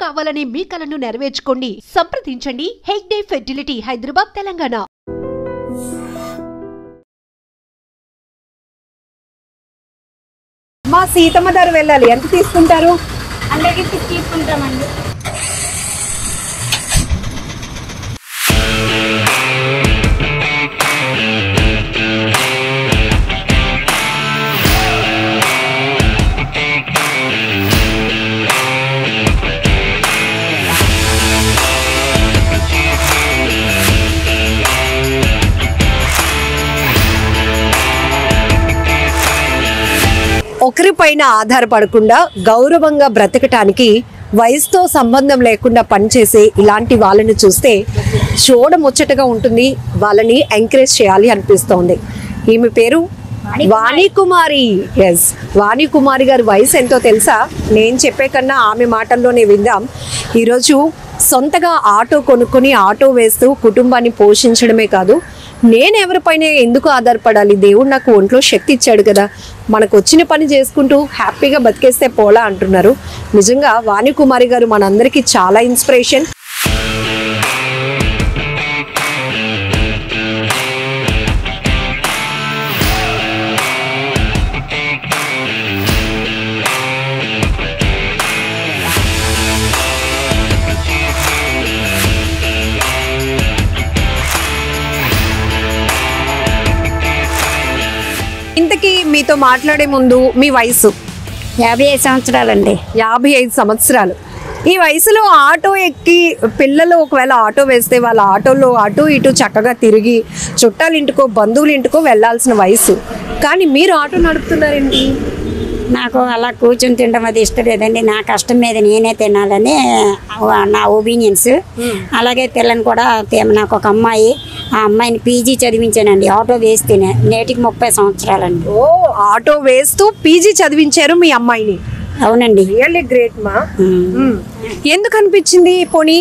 కావాలనే మీ కలను నెరవేర్చుకోండి. సంప్రదించండి హెగ్డే ఫెర్టిలిటీ, హైదరాబాద్, తెలంగాణ. మా సీతమ్మ ధర వెళ్ళాలి, ఎంత తీసుకుంటారు? అందరికీ తీసుకుంటామండి. ఒకరిపైన ఆధారపడకుండా గౌరవంగా బ్రతకటానికి వయసుతో సంబంధం లేకుండా పనిచేసే ఇలాంటి వాళ్ళని చూస్తే చూడముచ్చటగా ఉంటుంది. వాళ్ళని ఎంకరేజ్ చేయాలి అనిపిస్తోంది. ఈమె పేరు వాణికుమారి. ఎస్, వాణికుమారి గారి వయసు ఎంతో తెలుసా? నేను చెప్పే కన్నా ఆమె మాటల్లోనే విందాం. ఈరోజు సొంతగా ఆటో కొనుక్కొని ఆటో వేస్తూ కుటుంబాన్ని పోషించడమే కాదు, నేను ఎవరిపైన ఎందుకు ఆధారపడాలి, దేవుడు నాకు ఒంట్లో శక్తి ఇచ్చాడు కదా, మనకు వచ్చిన పని చేసుకుంటూ హ్యాపీగా బతికేస్తే పోలా అంటున్నారు. నిజంగా వాణికుమారి గారు మనందరికీ చాలా ఇన్స్పిరేషన్. ఇంతకీ మీతో మాట్లాడే ముందు మీ వయసు? 55 సంవత్సరాలండి. 55 సంవత్సరాలు. ఈ వయసులో ఆటో ఎక్కి పిల్లలు ఒకవేళ ఆటో వేస్తే వాళ్ళ ఆటోలో అటు ఇటు చక్కగా తిరిగి చుట్టాల ఇంటికో బంధువుల ఇంటికో వెళ్ళాల్సిన వయసు, కానీ మీరు ఆటో నడుపుతున్నారేంటి? నాకు అలా కూర్చొని తినడం అది ఇష్టం లేదండి. నా కష్టం మీద నేనే తినాలని నా ఒపీనియన్స్. అలాగే పిల్లని కూడా నాకు ఒక అమ్మాయి, ఆ అమ్మాయిని పీజీ చదివించానండి ఆటో వేస్తేనే. నేటికి 30 సంవత్సరాలండి. ఓ, ఆటో వేస్తూ పీజీ చదివించారు మీ అమ్మాయిని? అవునండి. రియల్లీ గ్రేట్ మా. ఎందుకు అనిపించింది పోనీ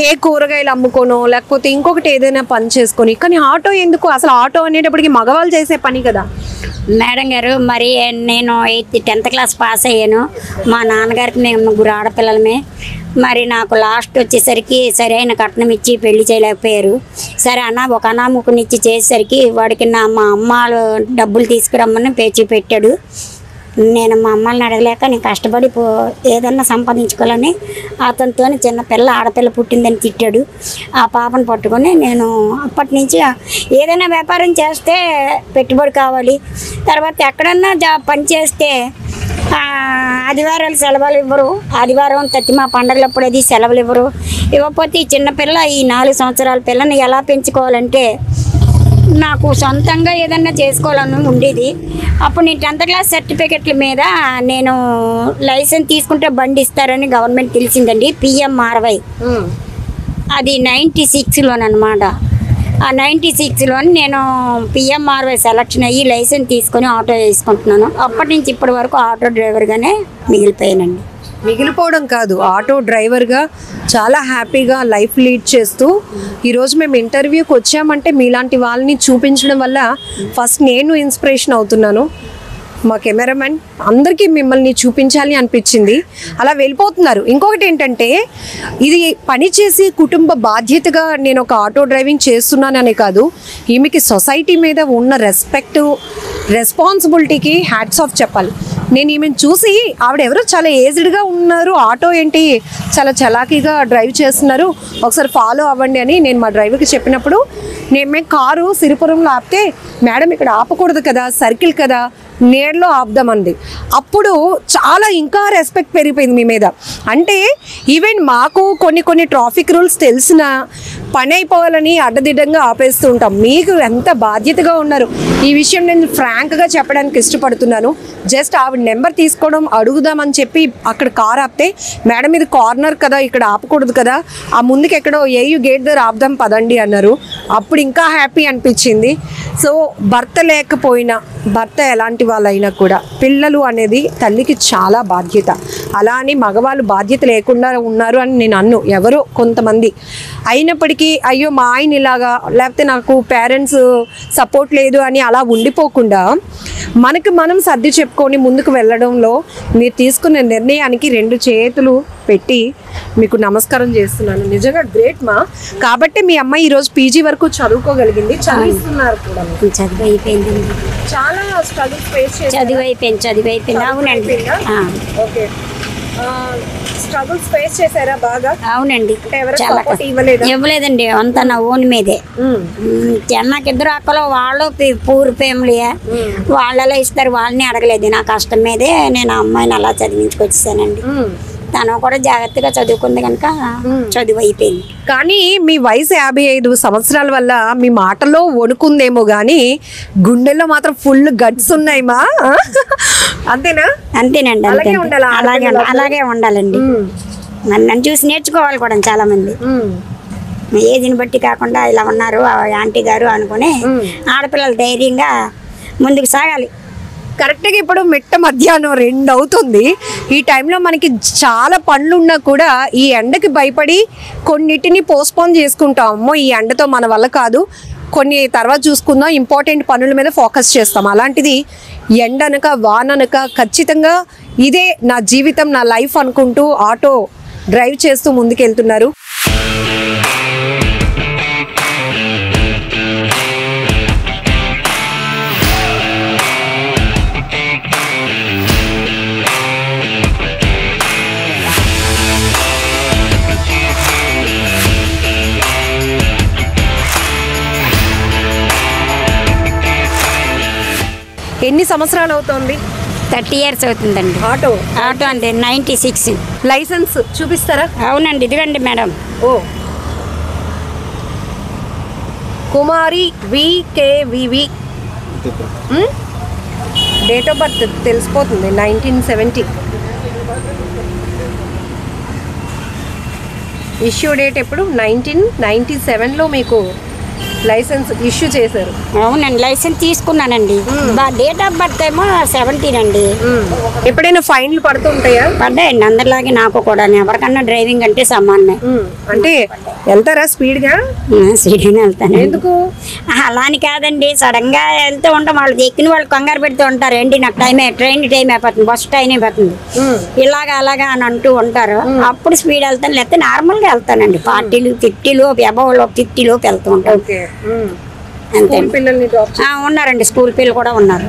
ఏ కూరగాయలు అమ్ముకోనో లేకపోతే ఇంకొకటి ఏదైనా పని చేసుకొని, కానీ ఆటో ఎందుకు? అసలు ఆటో అనేటప్పటికి మగవాళ్ళు చేసే పని కదా మేడం గారు. మరి నేను 10th క్లాస్ పాస్ అయ్యాను. మా నాన్నగారికి మేము 3 ఆడపిల్లలమే. మరి నాకు లాస్ట్ వచ్చేసరికి సరైన కట్నం ఇచ్చి పెళ్లి చేయలేకపోయారు. సరే ఒక అనామకునిచ్చి చేసేసరికి వాడికి మా అమ్మ డబ్బులు తీసుకురమ్మని పేచి పెట్టాడు. నేను మా అమ్మల్ని అడగలేక నేను కష్టపడి ఏదన్నా సంపాదించుకోవాలని అతనితో చిన్న పిల్ల ఆడపిల్ల పుట్టిందని తిట్టాడు. ఆ పాపను పట్టుకొని నేను అప్పటి నుంచి ఏదైనా వ్యాపారం చేస్తే పెట్టుబడి కావాలి, తర్వాత ఎక్కడన్నా పని చేస్తే ఆదివారాలు సెలవులు ఇవ్వరు, ఆదివారం తత్తిమా పండగలప్పుడు అది సెలవులు ఇవ్వరు. ఇవ్వకపోతే ఈ చిన్నపిల్ల ఈ 4 సంవత్సరాల పిల్లని ఎలా పెంచుకోవాలంటే నాకు సొంతంగా ఏదన్నా చేసుకోవాలని ఉండేది. అప్పుడు నేను 10th క్లాస్ సర్టిఫికెట్ల మీద నేను లైసెన్స్ తీసుకుంటే బండి ఇస్తారని గవర్నమెంట్ తెలిసిందండి. PMRY అది 96లోనమాట. ఆ 96లో నేను PMRY సెలక్షన్ అయ్యి లైసెన్స్ తీసుకొని ఆటో వేసుకుంటున్నాను. అప్పటి నుంచి ఇప్పటి వరకు ఆటో డ్రైవర్గానే మిగిలిపోయానండి. మిగిలిపోవడం కాదు, ఆటో డ్రైవర్గా చాలా హ్యాపీగా లైఫ్ లీడ్ చేస్తూ ఈరోజు మేము ఇంటర్వ్యూకి వచ్చామంటే మీలాంటి వాళ్ళని చూపించడం వల్ల ఫస్ట్ నేను ఇన్స్పిరేషన్ అవుతున్నాను. మా కెమెరామెన్ అందరికీ మిమ్మల్ని చూపించాలి అనిపించింది, అలా వెళ్ళిపోతున్నారు. ఇంకొకటి ఏంటంటే ఇది పని చేసి కుటుంబ బాధ్యతగా నేను ఒక ఆటో డ్రైవింగ్ చేస్తున్నాననే కాదు, ఈమెకి సొసైటీ మీద ఉన్న రెస్పాన్సిబిలిటీకి హ్యాట్స్ ఆఫ్ చెప్పాలి. నేను ఈమెను చూసి ఆవిడెవరో చాలా ఏజ్డ్గా ఉన్నారు, ఆటో ఏంటి చాలా చలాకీగా డ్రైవ్ చేస్తున్నారు, ఒకసారి ఫాలో అవ్వండి అని నేను మా డ్రైవర్కి చెప్పినప్పుడు, మేము కారు సిరిపురంలో ఆపితే మేడం ఇక్కడ ఆపకూడదు కదా, సర్కిల్ కదా, నేడులో ఆపుదామంది. అప్పుడు చాలా ఇంకా రెస్పెక్ట్ పెరిగిపోయింది మీ మీద. అంటే ఈవెన్ మాకు కొన్ని ట్రాఫిక్ రూల్స్ తెలిసిన పని అయిపోవాలని అడ్డదిడ్డంగా ఆపేస్తూ ఉంటాం. మీకు ఎంత బాధ్యతగా ఉన్నారు ఈ విషయం నేను ఫ్రాంక్గా చెప్పడానికి ఇష్టపడుతున్నాను. జస్ట్ ఆవిడ నెంబర్ తీసుకోవడం అడుగుదామని చెప్పి అక్కడ కార్ ఆపితే మేడం ఇది కార్నర్ కదా, ఇక్కడ ఆపకూడదు కదా, ఆ ముందుకు ఎక్కడో ఏయు గేట్ దగ్గర ఆపుదాం పదండి అన్నారు. అప్పుడు ఇంకా హ్యాపీ అనిపించింది. సో భర్త లేకపోయినా భర్త ఎలాంటి వాళ్ళైనా కూడా పిల్లలు అనేది తల్లికి చాలా బాధ్యత. అలా అని మగవాళ్ళు బాధ్యత లేకుండా ఉన్నారు అని నేను అన్ను, ఎవరో కొంతమంది. అయినప్పటికీ అయ్యో మా ఆయన ఇలాగా, లేకపోతే నాకు పేరెంట్స్ సపోర్ట్ లేదు అని అలా ఉండిపోకుండా మనకు మనం సర్ది చెప్పుకొని ముందుకు వెళ్ళడంలో మీరు తీసుకున్న నిర్ణయానికి 2 చేతులు పెట్టి మీకు నమస్కారం చేస్తున్నాను. నిజంగా గ్రేట్ మా. కాబట్టి మీ అమ్మాయి ఈరోజు పీజీ వరకు చదువుకోగలిగింది, చదివిస్తున్నారు కూడా. చదువు అయిపోయిందండి. చాలా స్ట్రగుల్స్ ఫేస్ చేశారు. చదువు అయిపోయింది. అవునండి. ఓకే, స్ట్రగుల్స్ ఫేస్ చేశారా బాగా? అవునండి. చాలా ఇవ్వలేదండి, అంతా నా ఓన్ మీదే. నాకు 2 అక్కలు, వాళ్ళు పూర్ ఫ్యామిలీయే, వాళ్ళలా ఇస్తారు, వాళ్ళని అడగలేదు. నా కష్టం మీదే నేను ఆ అమ్మాయిని అలా చదివించుకొచ్చేసానండి. తను కూడా జాగ్రత్తగా చదువుకుంది కనుక చదువు అయిపోయింది. కానీ మీ వయసు 55 సంవత్సరాల వల్ల మీ మాటలో వణుకుందేమో కానీ గుండెల్లో మాత్రం ఫుల్ గట్స్ ఉన్నాయి మా. అంతేనా? అంతేనండి. అలాగే ఉండాలండి. నన్ను చూసి నేర్చుకోవాలి కూడా చాలా మంది. ఏజ్ని బట్టి కాకుండా ఇలా ఉన్నారు ఆంటీ గారు అనుకుని ఆడపిల్లలు ధైర్యంగా ముందుకు సాగాలి. కరెక్ట్గా ఇప్పుడు మిట్ట మధ్యాహ్నం 2 అవుతుంది. ఈ టైంలో మనకి చాలా పనులు ఉన్నా కూడా ఈ ఎండకి భయపడి కొన్నిటిని పోస్ట్పోన్ చేసుకుంటాం. అమ్మో ఈ ఎండతో మన వల్ల కాదు, కొన్ని తర్వాత చూసుకుందాం, ఇంపార్టెంట్ పనుల మీద ఫోకస్ చేస్తాం. అలాంటిది ఎండనక వాననక ఖచ్చితంగా ఇదే నా జీవితం, నా లైఫ్ అనుకుంటూ ఆటో డ్రైవ్ చేస్తూ ముందుకెళ్తున్నారు. ఎన్ని సంవత్సరాలు అవుతుంది? 30 years అవుతుందండి. ఆటో అంటే 96. లైసెన్స్ చూపిస్తారా? అవునండి, ఇదిగండి మేడం. ఓ Kumari VKVV. Date of birth తెలిసిపోతుంది, 1970. ఇష్యూ డేట్ ఎప్పుడు? 1997లో మీకు లైసెన్స్ ఇష్యూ చేశారు. అవునండి, లైసెన్స్ తీసుకున్నానండి. డేట్ ఆఫ్ బర్త్ ఏమో 17 అండి. ఎప్పుడైనా ఫైన్లు పడుతుంటాయా? పడ్డాయండి, అందరిలాగే నాకు కూడా. ఎవరికన్నా డ్రైవింగ్ అంటే సమానమే. అంటే వెళ్తారా స్పీడ్గా? స్పీడ్గానే వెళ్తాను. ఎందుకు? అలా అని కాదండి, సడన్ గా వెళ్తూ ఉంటాం. వాళ్ళు ఎక్కిన వాళ్ళు కంగారు పెడుతూ ఉంటారు. ఏంటి నాకు ట్రైన్ టైం అయిపోతుంది, బస్సు టైం అయిపోతుంది, ఇలాగా అలాగా అని అంటూ ఉంటారు. అప్పుడు స్పీడ్ వెళ్తాను, లేకపోతే నార్మల్ గా వెళ్తానండి. 40, 50 అబౌవ్ 50 లోపు వెళ్తూ ఉంటాను. ఉన్నారండి, స్కూల్ పిల్లలు కూడా ఉన్నారు.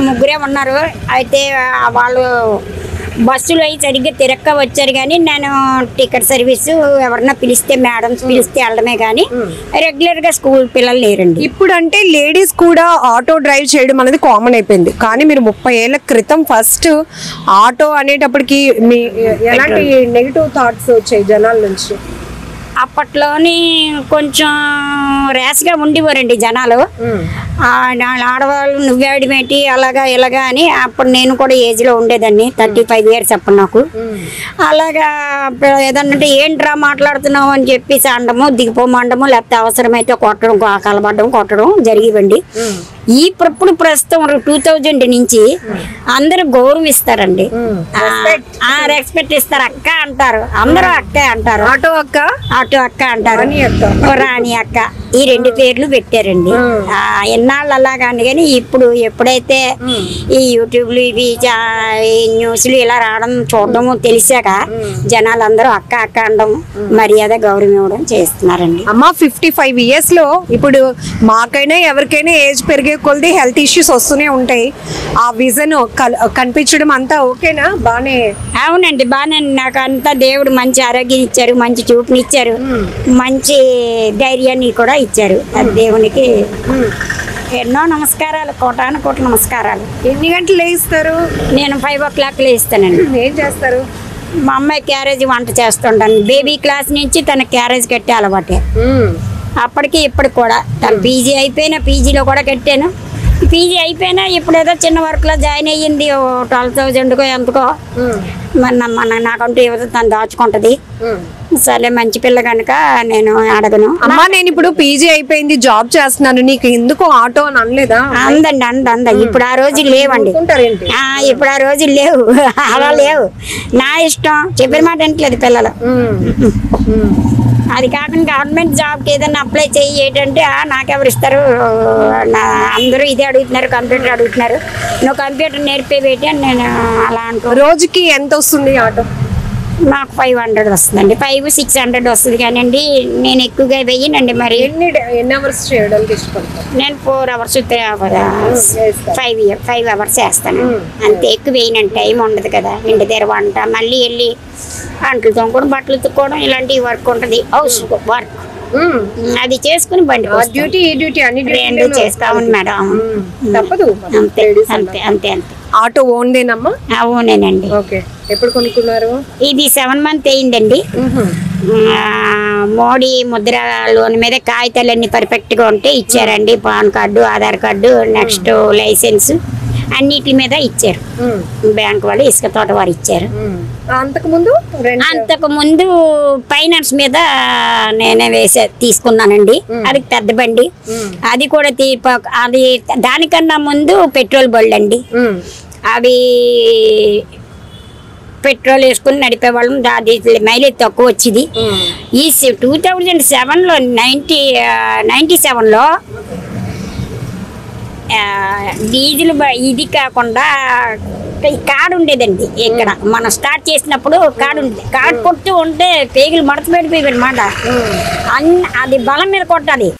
3 ఉన్నారు. అయితే వాళ్ళు బస్సులు అవి సరిగ్గా తిరక్క వచ్చారు. కానీ నేను టికెట్ సర్వీస్ ఎవరన్నా పిలిస్తే, మేడం పిలిస్తే వెళ్ళడమే కానీ రెగ్యులర్ గా స్కూల్ పిల్లలు లేరండి. ఇప్పుడు అంటే లేడీస్ కూడా ఆటో డ్రైవ్ చేయడం అనేది కామన్ అయిపోయింది. కానీ మీరు 30 ఏళ్ల క్రితం ఫస్ట్ ఆటో అనేటప్పటికి మీ ఎలాంటి నెగిటివ్ థాట్స్ వచ్చాయి జనాల నుంచి? అప్పట్లోని కొంచెం ర్యాష్గా ఉండేవారండి జనాలు. ఆడవాళ్ళు నువ్వేయడమేంటి అలాగా ఇలాగా అని. అప్పుడు నేను కూడా ఏజ్లో ఉండేదాన్ని, 35 years అప్పుడు నాకు. అలాగా ఏదన్నంటే ఏంట్రా మాట్లాడుతున్నావు అని చెప్పేసి అండము, దిగిపోమండము, లేకపోతే అవసరమైతే కొట్టడం, కలబడ్డం, కొట్టడం జరిగివండి. ఇప్పుడు ప్రస్తుతం 2000 నుంచి అందరూ గౌరవిస్తారండి, రెస్పెక్ట్ ఇస్తారు. అక్క అంటారు, అందరూ అక్కే అంటారు. ఆటో అక్క అంటారు, రాణి అక్క, ఈ 2 పేర్లు పెట్టారండి. ఎన్నాళ్ళు అలాగాని. కానీ ఇప్పుడు ఎప్పుడైతే ఈ యూట్యూబ్లు ఇవి ఈ న్యూస్లు ఇలా రావడం చూడడము తెలిసాక జనాలు అందరూ అక్క అనడం, మర్యాద గౌరవం ఇవ్వడం చేస్తున్నారండి. అమ్మ 55 years లో ఇప్పుడు మాకైనా ఎవరికైనా ఏజ్ పెరిగే కొద్ది హెల్త్ ఇష్యూస్ వస్తూనే ఉంటాయి. ఆ విజన్ కనిపించడం అంతా ఓకేనా? బానే? అవునండి, బానే. నాకు అంతా దేవుడు మంచి ఆరోగ్యం ఇచ్చారు, మంచి చూపునిచ్చారు, మంచి ధైర్యాన్ని కూడా ఇచ్చారు. దేవునికి ఎన్నో నమస్కారాలు, కోటాను కోట్ల నమస్కారాలు. ఎన్ని గంటలు లేస్తారు? నేను 5 o'clock లేస్తానండి. ఏం చేస్తారు? మా అమ్మాయి క్యారేజ్ వంట చేస్తుంటాను. బేబీ క్లాస్ నుంచి తన క్యారేజ్ కట్టే అలవాటే. అప్పటికి ఇప్పటికి కూడా తను పీజీ అయిపోయినా, పీజీలో కూడా కట్టాను. పీజీ అయిపోయినా ఇప్పుడు ఏదో చిన్న వర్క్లో జాయిన్ అయ్యింది, 12,000కో ఎంతకో. నాకంటూ యువత తను దాచుకుంటది. సరే మంచి పిల్ల కనుక నేను అడగను. అమ్మా నేను ఇప్పుడు పీజీ అయిపోయింది, జాబ్ చేస్తున్నాను, నీకు ఎందుకు ఆటో అని అనలేదా? అందండి. ఇప్పుడు ఆ రోజులు లేవండి. ఇప్పుడు ఆ రోజులు లేవు, అలా లేవు. నా ఇష్టం, చెప్పిన మాట వినట్లేదు పిల్లలు. అది కాకుండా గవర్నమెంట్ జాబ్కి ఏదైనా అప్లై చేయి ఏంటంటే నాకెవరు ఇస్తారు, అందరూ ఇదే అడుగుతున్నారు, కంప్యూటర్ అడుగుతున్నారు, నువ్వు కంప్యూటర్ నేర్పే పెట్టి అని నేను అలా అంటూ. రోజుకి ఎంత వస్తుంది ఆటో? నాకు 500 వస్తుందండి, 500-600 వస్తుంది. కానండి నేను ఎక్కువగా వెయ్యనండి. మరి ఎన్ని అవర్స్ చేయడానికి ఇష్టపడతాను? నేను 4 hours 3 hours 5 hours చేస్తాను అంతే. ఎక్కువ వేయనండి, టైం ఉండదు కదా. ఇంటి దగ్గర వంట, మళ్ళీ వెళ్ళి అంట్లు తోముకోవడం, బట్టలు తుక్కోవడం, ఇలాంటి వర్క్ ఉంటుంది, హౌస్ వర్క్. అది చేసుకుని బండి డ్యూటీ ఈ డ్యూటీ అన్ని రెండు చేస్తామని మేడం. తప్పదు. అంతే అంతే అంతే అంతే. ఆటో ఓన్దేనమ్మా? ఓనేనండి. ఓకే. ఎప్పుడు కొనుక్కున్నారు? ఇది 7 months అయిందండి. మోడీ ముద్ర లోన్ మీద కాగితాలన్నీ పర్ఫెక్ట్ గా ఉంటే ఇచ్చారండి. PAN card, Aadhaar card, next licence అన్నిటి మీద ఇచ్చారు. బ్యాంక్ వాళ్ళు, ఇసుక తోట వారు ఇచ్చారు. అంతకు ముందు ఫైనాన్స్ మీద నేనే తీసుకున్నానండి. అది పెద్ద బండి. అది కూడా అది దానికన్నా ముందు పెట్రోల్ బండి అండి. అవి పెట్రోల్ వేసుకుని నడిపేవాళ్ళం. అది మైలేజ్ తక్కువ వచ్చింది. ఈ 2007లో 97లో డీజిల్ ఇది కాకుండా కార్డు ఉండేదండి. ఇక్కడ మనం స్టార్ట్ చేసినప్పుడు కార్డు ఉండేది. కార్డు కొడుతూ ఉంటే పేగులు మడత పెడిపోయి అనమాట. అది బలం మీద కొట్టాలి.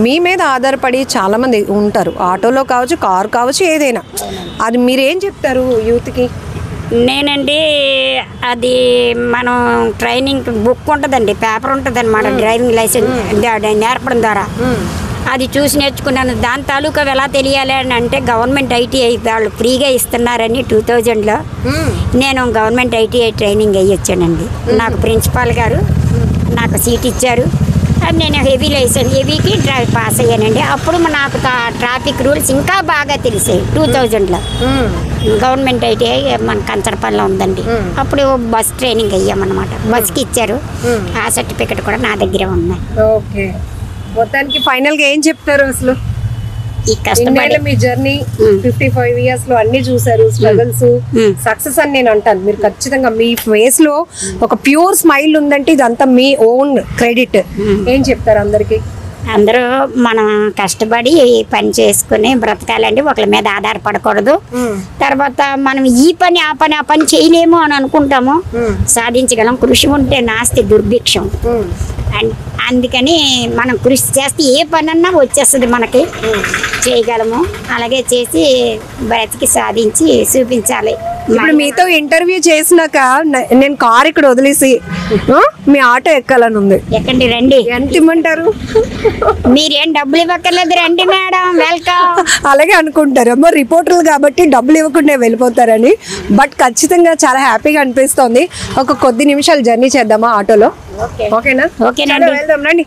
మీ మీద ఆధారపడి చాలామంది ఉంటారు, ఆటోలో కావచ్చు, కారు కావచ్చు, ఏదైనా. అది మీరేం చెప్తారు యూత్కి? నేనండి అది మనం ట్రైనింగ్ బుక్ ఉంటుందండి, పేపర్ ఉంటుంది అన్నమాట, డ్రైవింగ్ లైసెన్స్ నేర్పడం ద్వారా. అది చూసి నేర్చుకున్నాను. దాని తాలూకా ఎలా తెలియాలి అని అంటే గవర్నమెంట్ ఐటీఐ వాళ్ళు ఫ్రీగా ఇస్తున్నారని 2000లో నేను గవర్నమెంట్ ఐటీఐ ట్రైనింగ్ అయ్యి వచ్చానండి. నాకు ప్రిన్సిపాల్ గారు నాకు సీట్ ఇచ్చారు. అది నేను హెవీ లైసెన్స్, హెవీకి పాస్ అయ్యానండి. అప్పుడు నాకు ట్రాఫిక్ రూల్స్ ఇంకా బాగా తెలిసాయి. 2000లో గవర్నమెంట్ ఐటీఐ మన కంచరపల్లిలో ఉందండి. అప్పుడు బస్ ట్రైనింగ్ అయ్యామన్నమాట. బస్కి ఇచ్చారు. ఆ సర్టిఫికెట్ కూడా నా దగ్గరే ఉన్నాయి. ఓకే. మొత్తానికి ఫైనల్గా ఏం చెప్తారు అసలు? ఈ కష్టపడి మీ జర్నీ 55 years లో అన్ని చూసారు, స్ట్రగల్స్, సక్సెస్ అని నేను అంటాను. మీరు ఖచ్చితంగా మీ ఫేస్ లో ఒక ప్యూర్ స్మైల్ ఉందంటే ఇదంతా మీ ఓన్ క్రెడిట్. ఏం చెప్తారు అందరికి? అందరూ మనం కష్టపడి పని చేసుకుని బ్రతకాలండి. ఒకరి మీద ఆధారపడకూడదు. తర్వాత మనం ఈ పని ఆ పని చేయలేము అని అనుకుంటాము, సాధించగలం. కృషి ఉంటే నాస్తి దుర్భిక్షం. అండ్ అందుకని మనం కృషి చేస్తే ఏ పని అన్నా వచ్చేస్తుంది, మనకి చేయగలము. అలాగే చేసి బ్రతికి సాధించి చూపించాలి. ఇప్పుడు మీతో ఇంటర్వ్యూ చేసినాక నేను కార్ ఇక్కడ వదిలేసి మీ ఆటో ఎక్కాలని ఉంది. ఎక్కండి, రండి. ఎంత ఇమ్మంటారు? మీరేం డబ్బులు ఇవ్వక్కర్లేదు, రండి మేడం, వెల్కమ్. అలాగే అనుకుంటారు అమ్మో రిపోర్టర్లు కాబట్టి డబ్బులు ఇవ్వకుండా వెళ్ళిపోతారని. బట్ ఖచ్చితంగా చాలా హ్యాపీగా అనిపిస్తుంది. ఒక కొద్ది నిమిషాలు జర్నీ చేద్దామా ఆటోలో? ఓకేనా? ఓకేనండి, వెళ్దాం రండి.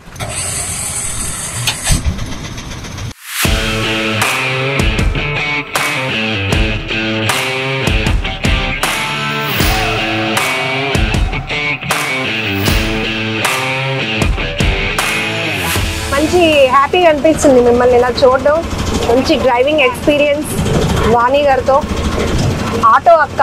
మంచి హ్యాపీగా అనిపిస్తుంది మిమ్మల్ని ఇలా చూడడం. మంచి డ్రైవింగ్ ఎక్స్పీరియన్స్ వాణి గారితో. ఆటో అక్క.